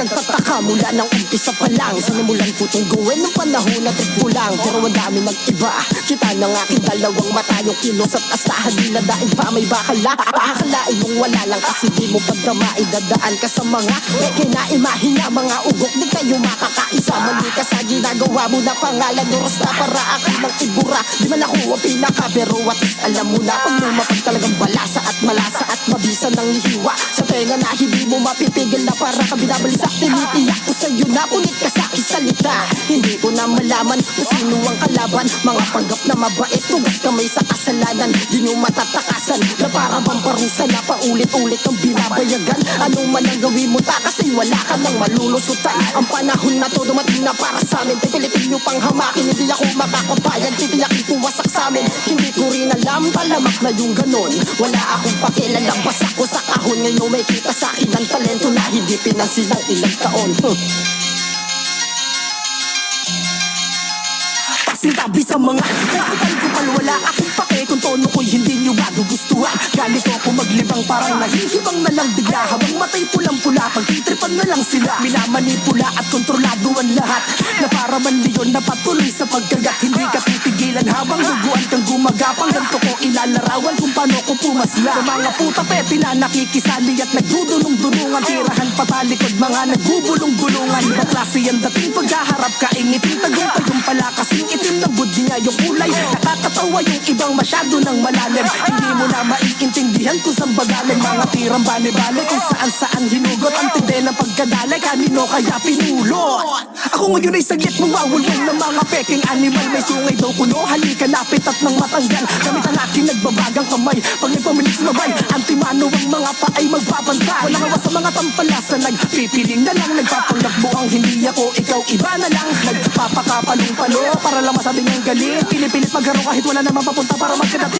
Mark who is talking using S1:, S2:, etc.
S1: nagtataka mula ng umpisa pa lang. Sinimulan ko tong gawin ng panahon na trip ko lang. Pero ang dami nag-iba, kita ng aking dalawang mata. Yung kilos at asahan di na dahil pa may bakala. Paakalain mong wala lang kasi di mo padama. Idadaan ka sa mga peke na imahina. Mga ugok di kayo makakaisa. Mali ka sa ginagawa mo na pangalan oras na para akin ng ibura. Di man ako ang pinaka pero at least alam mo na pag lumapag talagang balasa at malasa at mabisa ng hiwa sa tenga na hindi mo mapipigil na para ka binabalisa. Tinitiyak ko sa'yo na punit ka sa aking salita. Hindi ko na malaman kung sino ang kalaban. Mga panggap na mabait, tugas kamay sa kasalanan. Di nyo matatakasan na para bang parusa na paulit-ulit ang binabayagan. Anong man ang gawin mo ta kasi wala ka nang malulusutan. Ang panahon na to dumating na para sa amin. Pipilitin nyo pang hamakin, hindi ako makakapayag. Titiyakin puwasak sa amin. Hindi ko rin alam, talamak na yung ganon. Wala akong pakilalampas ako sa kahon. Ngayon may kita sa akin ang talento na hindi pinansin ng ilang taon. Sintabi sa mga kupal-kupal, wala akong pake kung tono ko'y hindi nyo magugustuhan. Ganito ako maglibang parang nahihibang na lang bigla. Habang matay pulang-pula, pagtitripan na lang sila. Minamanipula at kontrolado ang lahat. Na para man leon na patuloy sa pagkagat. Hindi ka pipigilan habang duguan kang gumagapang. Ganto ko ilalarawan kung paano ko pumasla. Ng mga puta peti na nakikisali at nagdudulong-dulungan. Tirahan patalikod, mga nagbubulong-bulungan. Ibang klase yan dating pagkaharap ka, ingiting tagumpay yung pala kasing itim ng budi niya yung kulay. Nakakatawa yung ibang masyado ng malalim. Hindi mo na maiintindihan kung saan bagaling. Mga tirang bale-bale kung saan-saan hinugot. Ang tindi ng pagkadalay, kanino kaya pinulot. Ako ngayon ay saglit mawawalwal ng mga peking animal. May sungay daw kuno, halika lapit at nang matanggal. Gamit ang aking nagbabagang kamay. Pag nagpamilis mabay, antimano ang mga paay magbabantay. Walang awa sa mga tampalasan, nagpipiling na lang. Nagpapanggap ang hindi ako, ikaw iba na lang. Nagpapakapalong-palo para lang masabing ang galing. Pinipilit magharo kahit wala naman papunta para magkadating.